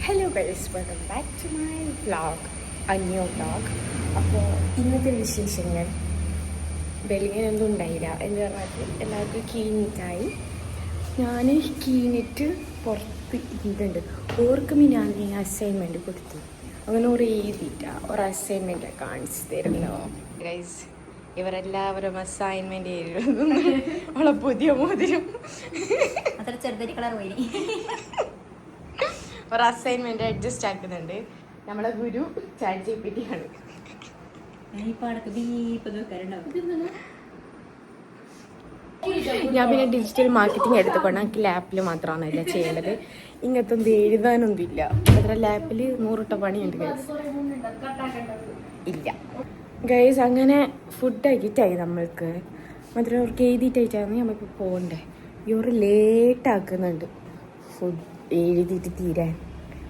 Hello guys, welcome back to my vlog, a new vlog. അപ്പോൾ ഇന്നത്തെ വിശേഷങ്ങൾ വെളിയിലൊന്നും ഉണ്ടായില്ല എന്ന് പറഞ്ഞാൽ എല്ലാവർക്കും കീഞ്ഞിട്ടായി. ഞാൻ കീഞ്ഞിട്ട് പുറത്ത് ഇരുന്നുണ്ട്. ഓർക്കും ഞാൻ അസൈൻമെൻറ്റ് കൊടുത്തു. അങ്ങനെ ഒരു എഴുതിയിട്ട ഒരു അസൈൻമെൻറ്റ് കാണിച്ചു തരുന്നു ഗൈസ്. ഇവരെല്ലാവരും അസൈൻമെൻറ്റ് എഴുതുന്നു. അവളെ പുതിയ മോതിരം അത്ര ചെറുതൊരു കളർ പോയി. ഒരു അസൈൻമെന്റ് അഡ്ജസ്റ്റ് ആക്കുന്നുണ്ട്. നമ്മളെ ഗുരു ചാറ്റ് GPT ആണ്. ഞാൻ പിന്നെ ഡിജിറ്റൽ മാർക്കറ്റിംഗ് എടുത്തുകൊണ്ട് എനിക്ക് ലാപ്പിൽ മാത്രമാണ് എല്ലാം ചെയ്യേണ്ടത്. ഇങ്ങനത്തെ ഒന്നും എഴുതാനൊന്നും ഇല്ല. അത്ര ലാപ്പിൽ 100 പണിയുണ്ട് ഗൈസ്. ഇല്ല ഗൈസ്, അങ്ങനെ ഫുഡ് ആക്കിയിട്ടായി നമ്മൾക്ക്. മാത്രം അവർക്ക് എഴുതിയിട്ടായിട്ടാണ് നമുക്ക് പോകണ്ടേ. ഇവർ ലേറ്റാക്കുന്നുണ്ട് ഫുഡ് എഴുതിയിട്ട് തീരാൻ.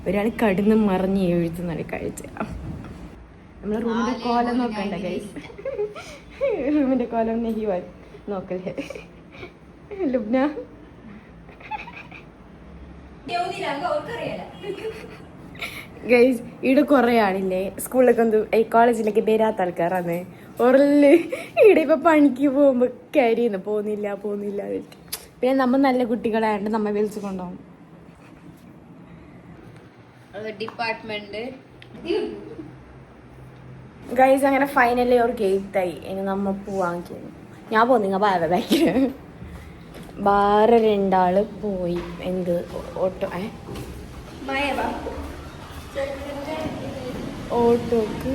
ഒരാൾ കടന്ന് മറിഞ്ഞ് എഴുതുന്നാണ് കഴിച്ച. നമ്മളെ റൂമിന്റെ കോലം നോക്കണ്ട ഗൈസ്. റൂമിന്റെ കോലം നെഹിവാൻ നോക്കല്ലേ ലുബ്ന. ഗൈസ്, ഇവിടെ കുറേ ആളില്ലേ സ്കൂളിലൊക്കെ കോളേജിലൊക്കെ വരാത്ത ആൾക്കാരാണ്. ഒറല് ഇവിടെ ഇപ്പൊ പണിക്ക് പോകുമ്പോ കരിയുന്നു പോകുന്നില്ല. പിന്നെ നമ്മൾ നല്ല കുട്ടികളായതുകൊണ്ട് നമ്മ വിളിച്ചു കൊണ്ടുപോകും. ഡിപ്പാർട്ട്മെന്റ് ഗൈസ്, അങ്ങനെ ഫൈനലി ഒരു ഗെയ്ത്തായി. ഇനി നമ്മ പോവാൻ ഞാൻ പോന്നിങ്ങ ബാക്കി വേറെ 2 ആള് പോയി. എന്ത് ഓട്ടോക്ക്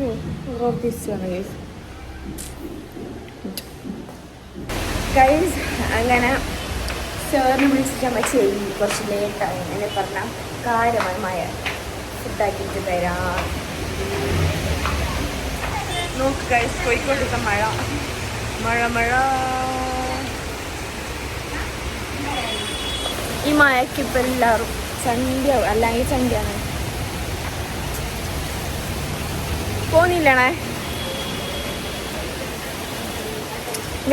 തിരിച്ചാണ് ഗൈസ്. ഗൈസ്, അങ്ങനെ സാറിനെ വിളിച്ചിട്ട് നമ്മൾ ചെയ്യും. കുറച്ച് ലേറ്റായി എന്നെ പറഞ്ഞാൽ കാര്യമായി മഴ ഫുഡാക്കിയിട്ട് തരാം. നോക്ക് ഗൈസ്, പോയിക്കൊണ്ടിരുന്ന മഴ. ഈ മഴയ്ക്ക് ഇപ്പം എല്ലാവരും ചണ്ടിയാവും. അല്ലെങ്കിൽ ചണ്ടിയാണ് പോന്നില്ലണേ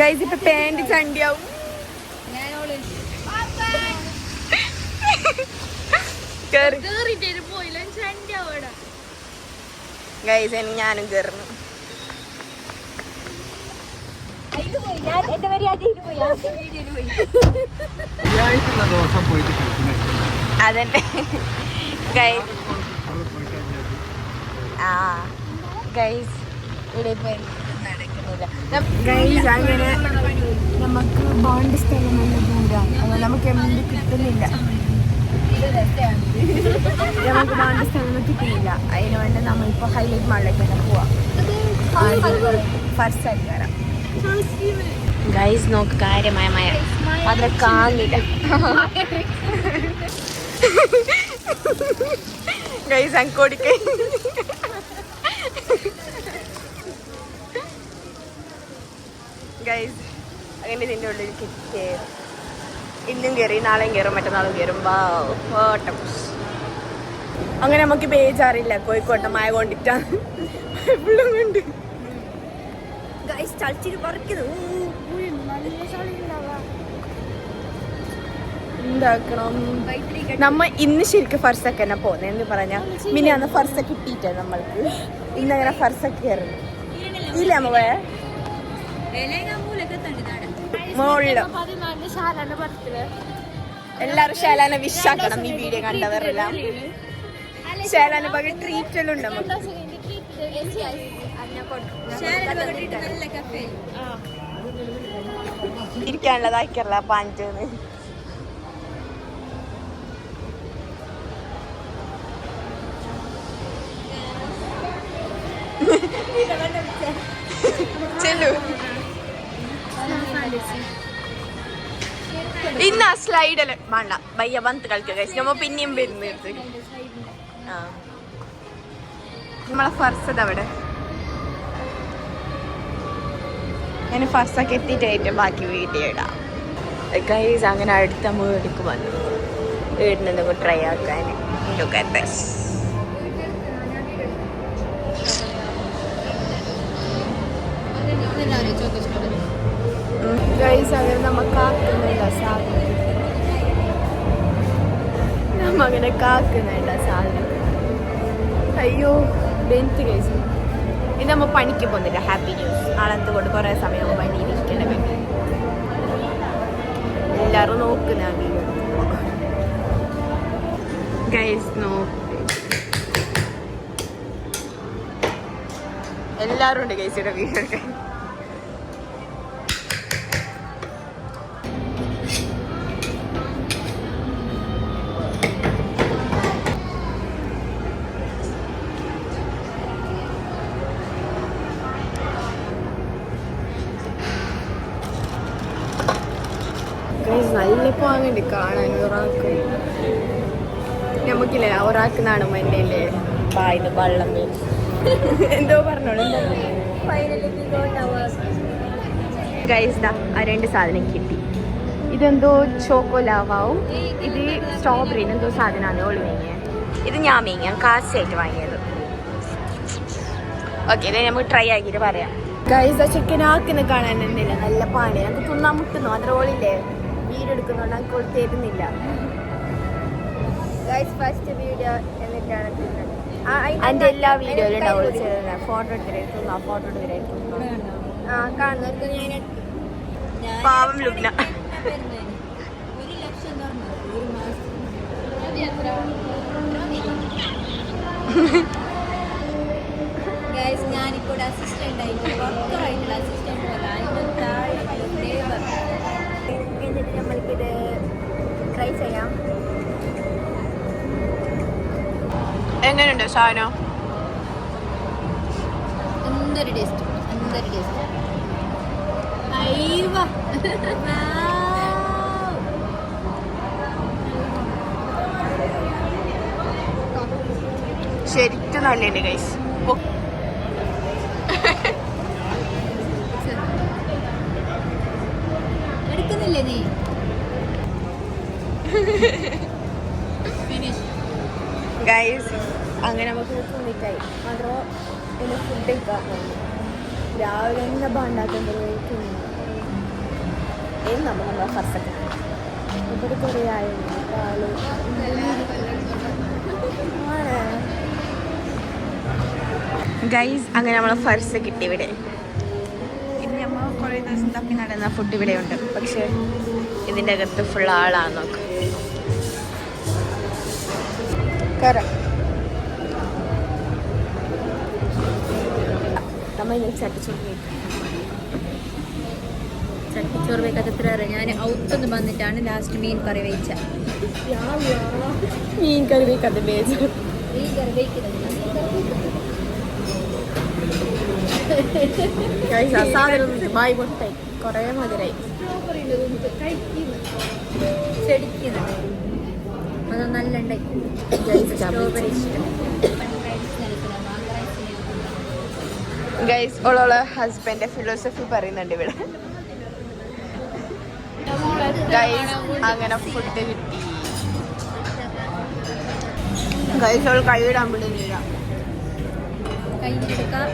ഗൈസ്. ഇപ്പൊ പാൻറ് ചണ്ടിയാവും. ഗൈസ്, ഇനി ഞാനും കയറുന്നു. അതന്നെ ഗൈസ്. ഗൈസ്, ഇവിടെ ഇപ്പൊ നടക്കുന്നില്ല ഗൈസ്. അങ്ങനെ നമുക്ക് ബോണ്ട് സ്ഥലം നല്ല ദൂരാണ്. അത് നമുക്ക് എന്ത് കിട്ടുന്നില്ല. നമുക്ക് ബോണ്ട് സ്ഥലം കിട്ടുന്നില്ല. അതിന് വേണ്ടി നമ്മളിപ്പോൾ ഹൈലൈറ്റ് മാളിലേക്ക് തന്നെ പോവാം. ഫസ്റ്റ് ആയിട്ട് വരാം ഗൈസ്. നോക്ക് കാര്യമായ മഴ അത് കാണില്ല ഗൈസ്. അങ്കോടിക്ക് ഗൈസ് അങ്ങനെ ഇതിൻ്റെ ഉള്ളിൽ കയറും. ഇന്നും കയറി, നാളെയും കയറും, മറ്റന്നാളും കയറും. ഓട്ടം. അങ്ങനെ നമുക്ക് ബേജാറില്ല. കോഴിക്കോട്ടെ മഴ കൊണ്ടിട്ടാണ് എപ്പോഴും കൊണ്ട് എന്താക്കണം. നമ്മ ഇന്ന് ശരിക്കും ഫർസൊക്കെ തന്നെ പോകുന്നത്. എന്ന് പറഞ്ഞാൽ പിന്നെ അന്ന് ഫർസ കിട്ടിയിട്ടേ നമ്മൾക്ക്. ഇന്നങ്ങനെ ഫർസൊക്കെ കയറുന്നു. ഇല്ല അമ്മ മോളിലോ എല്ലാരും ശാലാനെ വിഷാക്കണം. ഈ വീഡിയോ കണ്ടവരെല്ലാം ശാലാനെ പക ട്രീറ്റ് എല്ലാം ഉണ്ട് നമുക്ക്. ഇരിക്കാനുള്ളതായിക്കല്ല പാഞ്ചേന്ന്. ചെല്ലു ഇന്ന് ആ സ്ലൈഡല്ലേ വേണ്ട ഭയ്യ വന്ന് കളിക്കുക കഴിച്ചു. നമ്മ പിന്നെയും വരുന്നത്. നമ്മളെ ഫർസത് അവിടെ ഞാൻ ഫർസൊക്കെ എത്തിയിട്ടായിട്ട് ബാക്കി വീഡിയോ ഇടാം ഗൈസ്. അങ്ങനെ അടുത്ത വീടിക്ക് വന്നു. വീടിന് എന്തെങ്കിലും ട്രൈ ആക്കാൻ ഗൈസ്. അങ്ങനെ നമുക്ക് ആക്കുന്നില്ല സാധനം. അങ്ങനെ കാക്കുന്നുണ്ട് സാധനം. അയ്യോ ബെൻറ്റ് കേസ് ഇത് നമ്മൾ പണിക്ക് പോകുന്നില്ല. Happy news. ആളെന്തുകൊണ്ട് കുറേ സമയം പണിയിൽ ഇരിക്കേണ്ട പറ്റി. എല്ലാവരും നോക്കുന്ന വീഡിയോ ഗൈസ് എല്ലാവരും ഉണ്ട് ഗൈസിയുടെ വീഡിയോ എടുക്കാൻ. നല്ല പാങ്ങുണ്ട് കാണാൻ. ഒരാൾക്ക് നമുക്കില്ലേ ഒരാൾക്ക് നാണുമ്പോ എൻ്റെ അല്ലേ വായിന്ന് വെള്ളം വരും. എന്തോ പറഞ്ഞോളൂ. ഗൈസ് ദാ ആ 2 സാധനം കിട്ടി. ഇതെന്തോ ചോക്കോലാവാവും, ഇത് സ്ട്രോബെറി എന്തോ സാധനമാണ് ഓള് വാങ്ങിയത്. ഇത് ഞാൻ വാങ്ങിയ കാശായിട്ട് വാങ്ങിയത്. ഓക്കെ ഇത് നമുക്ക് ട്രൈ ആക്കിയിട്ട് പറയാം. ഗൈസ് ആ ചിക്കൻ ആക്കുന്ന കാണാൻ എന്തില്ല നല്ല പാണി. നമുക്ക് തിന്നാൻ മുട്ടുന്നു. അത്ര ഓളില്ലേ വീടെടുക്കുന്നുണ്ട് നമുക്ക് ഓൾ തരുന്നില്ല. ഗൈസ് ഫസ്റ്റ് വീഡിയോ എന്നിട്ടാണ് അതിൻ്റെ എല്ലാ വീഡിയോയിലും ഉണ്ടാവുള്ളൂ. ഫോട്ടോ എടുത്തിട്ട് ഫോട്ടോ എടുത്തിട്ട് കാണുന്നവർക്ക് ഞാൻ പാവം ലുബ്ന. ഞാനിപ്പോൾ അസിസ്റ്റന്റ് ആയിട്ട് വർക്കറായിട്ടുള്ള അസിസ്റ്റന്റ് എന്നിട്ട് നമ്മൾക്കിത് ട്രൈ ചെയ്യാം. എങ്ങനെയുണ്ട് സാധനം? എന്തൊരു ടേസ്റ്റ്, എന്തൊരു ടേസ്റ്റ്. ശരിക്കും നല്ലുണ്ട് ഗൈസ്. എടുക്കുന്നില്ലേ നീ? ഗൈസ് അങ്ങനെ നമുക്ക് ഫുഡിക്കായി മാത്രമോ പിന്നെ ഫുഡ് കഴിക്കാൻ പോകുന്നു. രാവിലെ തന്നെ ഉണ്ടാക്കുമ്പോഴേക്കും നമ്മളെ ഫസ്റ്റ് ഇവിടെ കുറേ ആയിരുന്നു പാല് ഗൈസ്. അങ്ങനെ നമ്മളെ ഫർസ് കിട്ടി ഇവിടെ. ഇനി നമ്മൾ കുറേ ദിവസം തപ്പി നടന്ന ഫുഡ് ഇവിടെ ഉണ്ട്. പക്ഷെ ഇതിൻ്റെ അകത്ത് ഫുൾ ആളാണ്. നോക്ക് ചട്ടിച്ചോറ് വെക്കാത്ര ഞാൻ ഔത്തൊന്ന് വന്നിട്ടാണ് ലാസ്റ്റ് മീൻ കറി വെച്ച. മീൻ കറി വെക്കാതെ ബേജാറ്. മീൻ കറി വെക്കുന്നത് വായി പൊട്ടായി കുറേ മധുരായി. ചെടിക്കുന്നത് അത് നല്ല സ്ട്രോബെറി ഇഷ്ടം. ഗൈസ് ഓളോളെ ഹസ്ബൻഡ് ഫിലോസഫി പറയുന്നുണ്ട് ഇവിടെ. ഗൈസ് അങ്ങനെ ഫുഡ് കിട്ടി. ഗൈസ് ഓൾ കൈയിടാൻ വിടുന്നില്ല. കയ്യിലെടുക്കാം.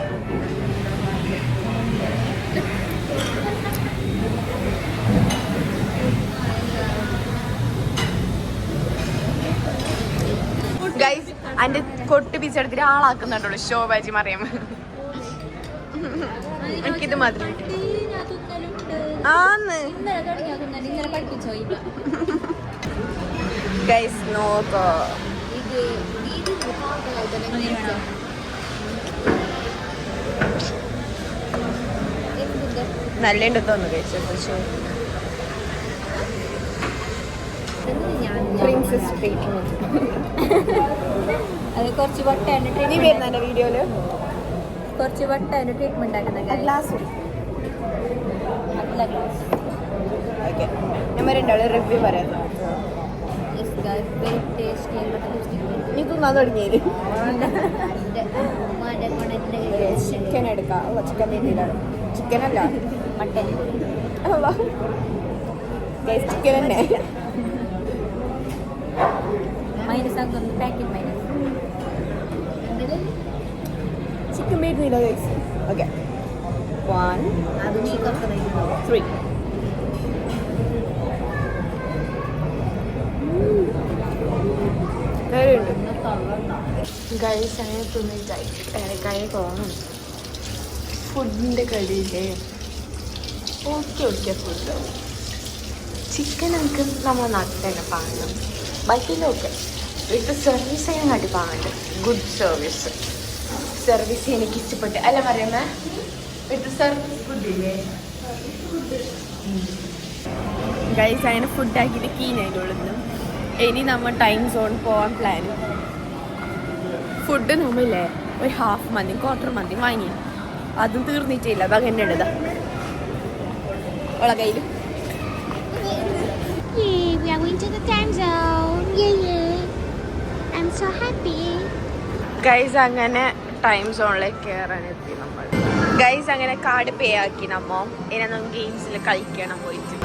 ഗൈസ് അതിന്റെ കൊട്ട് പിച്ചെടുത്തിട്ട് ആളാക്കുന്നുണ്ടല്ലോ ശോഭാജി മറിയാം. എനിക്കിത് മാത്രം ആന്ന് ഗൈസ് നോക്കോ. നല്ല തോന്നുന്നു ഗൈസ്. പക്ഷേ പ്രിൻസസ് ട്രീറ്റ്മെന്റ് അത് കുറച്ച് വട്ടാണ് നീ വരുന്ന എൻ്റെ വീഡിയോയില് കുറച്ച് വട്ടാണ് ട്രീറ്റ്മെന്റ് ആക്കുന്നത്. ഗ്ലാസ് നല്ല ഗ്ലാസ്. ഓക്കെ നമ്മൾ രണ്ടാളും റിവ്യൂ പറയാം. Very tasty. നീ തിന്നാൻ തുടങ്ങിയത് ചിക്കൻ എടുക്കാം. ചിക്കൻ രീതിയിലാണ്. ചിക്കൻ അല്ല മട്ടൻ. ചിക്കൻ തന്നെ. മൈനസ് ആക്കുന്നു പാക്കറ്റ് മൈനസ്. ചിക്കൻ മേടില്ല ഗൈസ്. ഓക്കെ 1 അത് നീ കുറച്ച് 3. ഉണ്ട് ഗൈസ് അങ്ങനെ തിന്നിട്ടായി കൈ തോന്നും ഫുഡിൻ്റെ കടിയില്ലേ ഓക്കെ ഫുഡ് ചിക്കൻ നമുക്ക് നമ്മുടെ നാട്ടിൽ തന്നെ പാങ്ങണം ബാക്കിയിലൊക്കെ ഇവിടുത്തെ സർവീസ് ചെയ്യാൻ കാട്ടി പാങ്ങുന്നുണ്ട് ഗുഡ് സർവീസ് എനിക്ക് ഇഷ്ടപ്പെട്ട് അല്ല പറയുമ്പോ ഇവിടുത്തെ സർവീസ് ഫുഡില്ലേ ഗൈസ് അങ്ങനെ ഫുഡാക്കിയിട്ട് കീനായിട്ടുള്ളൂ ഇനി നമ്മൾ ടൈം സോൺ പോകാൻ പ്ലാൻ ഫുഡ് നമ്മളില്ലേ ഒരു ഹാഫ് മന്തി ക്വാർട്ടർ മന്തി വാങ്ങി അതും തീർന്നിട്ടില്ല അത് അങ്ങനെ ഇടതാ ഓളെ കയ്യിൽ We are going to the time zone. I'm so happy. Guys അങ്ങനെ ടൈം സോണിലേക്ക് കയറാനെത്തി നമ്മൾ ഗൈസ് അങ്ങനെ കാർഡ് പേ ആക്കി നമ്മ ഇനി നമുക്ക് ഗെയിംസിൽ കളിക്കണം പോയിട്ട്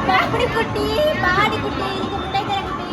പാടിക്കുട്ടി പാടിക്കുട്ടി മുട്ടായി തരാം കുട്ടി.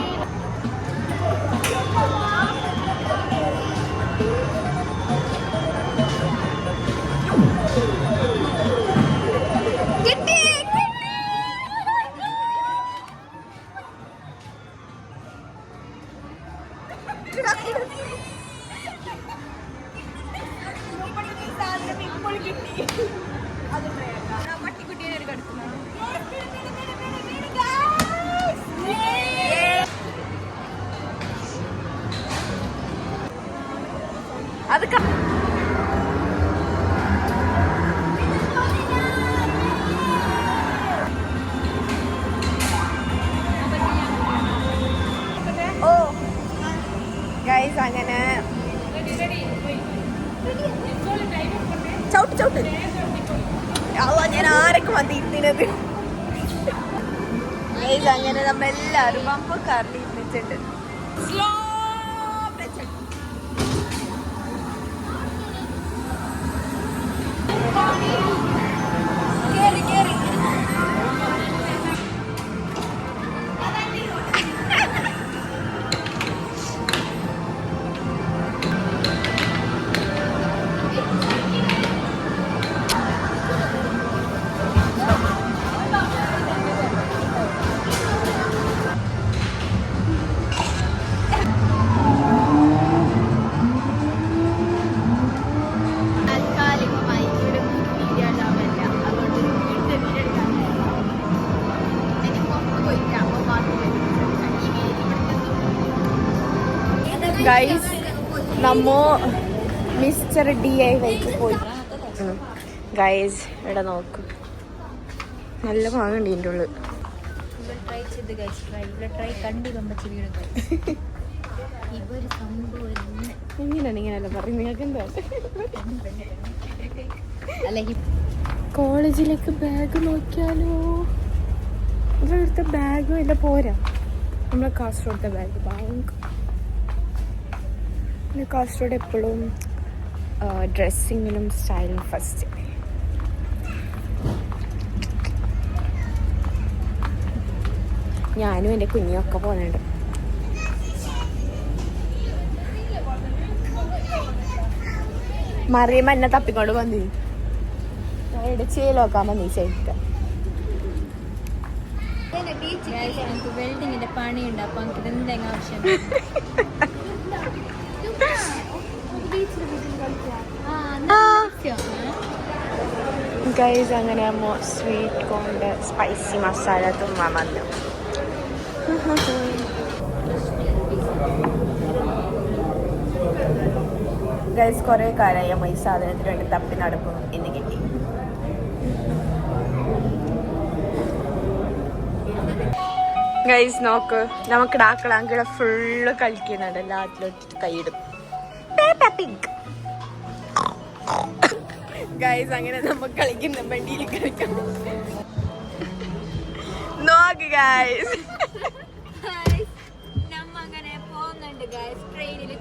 അത് ഓ ഗൈസ് അങ്ങനെ ചവിട്ട് ഞാൻ ആരൊക്കെ വന്നിരുന്നത് ഗൈസ് അങ്ങനെ നമ്മെല്ലാരും പമ്പക്കാറിൽ ഇരുന്നിട്ടുണ്ട് സ്ലോ ഗൈസ് നമ്മ മിസ്റ്റർ DIY പോയി ഗൈസ് ഇവിടെ നോക്കും നല്ല വാങ്ങണ്ടി എൻ്റെ ഉള്ളിൽ ട്രൈ ചെയ്ത് ട്രൈ കണ്ടു ഇവര് സംഭവം എങ്ങനെയാണ് ഇങ്ങനെയല്ല പറയും നിങ്ങൾക്ക് എന്താ അല്ലെങ്കിൽ കോളേജിലേക്ക് ബാഗ് നോക്കിയാലോ ഇവിടുത്തെ ബാഗും ഇല്ല പോരാ നമ്മളെ കാസർഗോഡത്തെ ബാഗ് ബാങ്ക് കാസർഗോഡ് എപ്പോഴും ഡ്രസ്സിങ്ങിനും സ്റ്റൈലും ഫസ്റ്റ് ഞാനും എൻ്റെ കുഞ്ഞൊക്കെ പോകുന്നുണ്ട് മറിയുമ്പോ എന്നെ തപ്പിക്കൊണ്ട് വന്നി ഇടച്ചേലോക്കാൻ വന്നി ചേട്ട എനിക്ക് വെൽഡിങ്ങിന്റെ പണിയുണ്ട് അപ്പൊ എനിക്ക് എന്തെങ്കിലും ആവശ്യം ഗൈസ് അങ്ങനെ സ്വീറ്റ് കോണിൻ്റെ സ്പൈസി മസാല തിന്നാൻ വന്നു ഗൈസ് കുറേ കാലമായി ഈ സാധനത്തിന് വേണ്ടി തപ്പി നടക്കും എന്ന് കിട്ടി ഗൈസ് നോക്ക് നമുക്ക് ഡാക്കളാങ്കിടെ ഫുള്ള് കളിക്കുന്നുണ്ട് എല്ലാത്തിലും കൈയിടും ഗൈസ് അങ്ങനെ നമുക്ക് കളിക്കുന്ന വണ്ടിയിൽ കളിക്കാം നോക്ക് ഗൈസ് അങ്ങനെ പോകുന്നുണ്ട് ട്രെയിനിൽ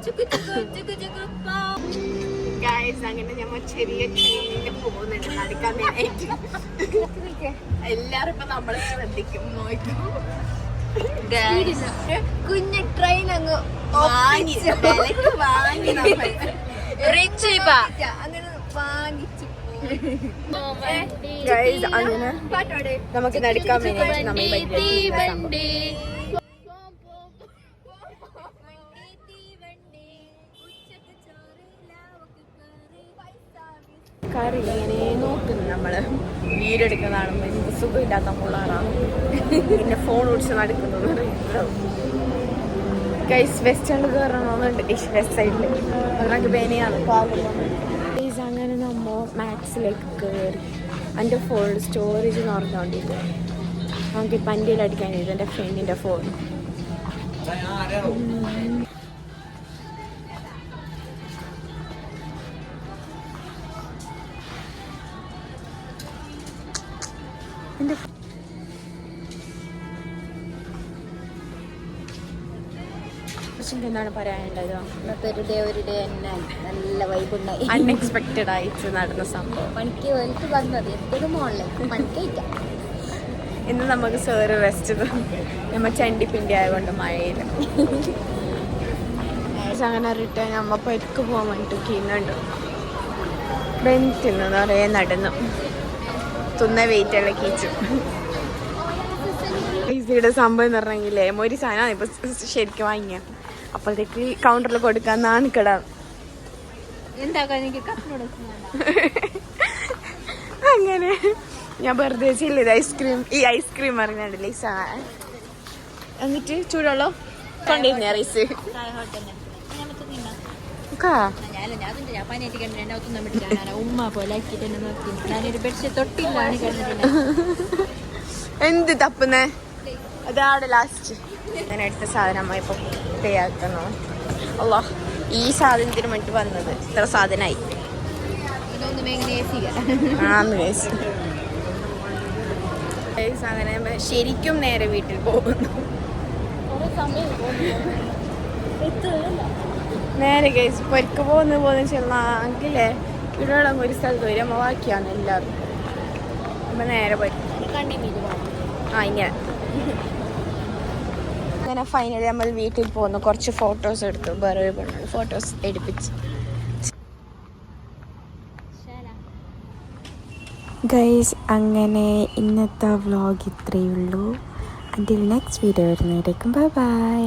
ഗൈസ് അങ്ങനെ ഞമ്മ ചെറിയ ട്രെയിനിൽ പോകുന്നുണ്ട് നടക്കാൻ വേണ്ടിയിട്ട് എല്ലാരും ഇപ്പൊ നമ്മളെ ശ്രദ്ധിക്കും നോക്കും കുഞ്ഞ് ട്രെയിൻ അങ്ങ് വാങ്ങി വാങ്ങി അങ്ങനെ വാങ്ങിച്ചു ഗൈസ് അങ്ങനെ നമുക്ക് നടക്കാൻ വേണ്ടി നമ്മൾ കാറിൽ ഇങ്ങനെ നോക്കുന്നു നമ്മള് വീടെടുക്കുന്നതാണ് എന്ത് സുഖമില്ലാത്ത മുള്ളാറാണ് പിന്നെ ഫോൺ ഓടിച്ച് നടക്കുന്നത് ഗൈസ് വെസ്റ്റ് സൈഡിൽ കയറണമെന്നുണ്ട് വെസ്റ്റ് സൈഡിൽ അതിനൊക്കെ ബേനയാണ് ഗൈസ് അങ്ങനെ നമ്മ മാക്സിലേക്ക് കയറി എൻ്റെ ഫോൺ സ്റ്റോറേജ് പറഞ്ഞുകൊണ്ടില്ല നമുക്ക് പണ്ടിയിൽ അടിക്കാൻ ഇത് എൻ്റെ ഫ്രണ്ടിൻ്റെ ഫോൺ എൻ്റെ എന്താണ് പറയാനുള്ളത് ഇന്നത്തെ ഒരു ഡേ തന്നെ നല്ല വൈബുണ്ടായി. അൺഎക്സ്പെക്റ്റഡ് ആയിട്ട് നടന്ന സംഭവം പണിക്ക് എനിക്ക് വന്നത് എന്തൊരു മോളിലേക്ക് പണിക്കയില്ല. ഇന്ന് നമുക്ക് സേറ് റെസ്റ്റ് നമ്മൾ ചണ്ടിപ്പിണ്ടി ആയതുകൊണ്ട് മഴയില്ല. അങ്ങനെ റിട്ടേൺ നമ്മ പരിക്ക് പോകാൻ വേണ്ടിട്ട് കീന്നുണ്ട് ബെഞ്ചിന്ന് നിറയെ നടന്നു തുന്ന വെയിറ്റുള്ള കീച്ചു. ഈസിയുടെ സംഭവം എന്ന് പറഞ്ഞെങ്കിലേ ഒരു സാധനമാണ് ഇപ്പൊ ശരിക്കും വാങ്ങിയ അപ്പോഴത്തേക്ക് കൗണ്ടറിൽ കൊടുക്കാൻ നാണിക്കട അങ്ങനെ ഞാൻ വെറുതെ ചെയ്യില്ല ഐസ്ക്രീം അറിഞ്ഞില്ലേ എന്നിട്ട് ചൂടുള്ളോ കൊണ്ടിരുന്ന റൈസ് ഉമ്മ പോലെ ഞാനൊരു ബെഡ്ഷീറ്റ് തൊട്ടില്ലാണ് കിടന്നിട്ടില്ല. എന്ത് തപ്പുന്നേ അതാണ് ലാസ്റ്റ് ഞാൻ എടുത്ത സാധനം ഇപ്പൊ പേ ആക്കണോ അല്ലോ ഈ സാധനത്തിന് വേണ്ടി വന്നത് ഇത്ര സാധനമായി അങ്ങനെ ശരിക്കും നേരെ വീട്ടിൽ പോകുന്നു. നേരെ കേസ് പൊരിക്ക് പോകുന്ന ചെന്നാങ്കിലേ ഇവിടെ ഒരു സ്ഥലത്ത് വരും ബാക്കിയാണ് എല്ലാവരും അപ്പൊ നേരെ പോയി അങ്ങനെ ഫൈനലി നമ്മൾ വീട്ടിൽ പോന്നു. കുറച്ച് ഫോട്ടോസ് എടുത്തു. വേറെ ഫോട്ടോസ് എടുപ്പിച്ച് ഗൈസ് അങ്ങനെ ഇന്നത്തെ വ്ളോഗ് ഇത്രയേ ഉള്ളൂ. until next video വരുന്നവരേക്കും ബൈ ബൈ.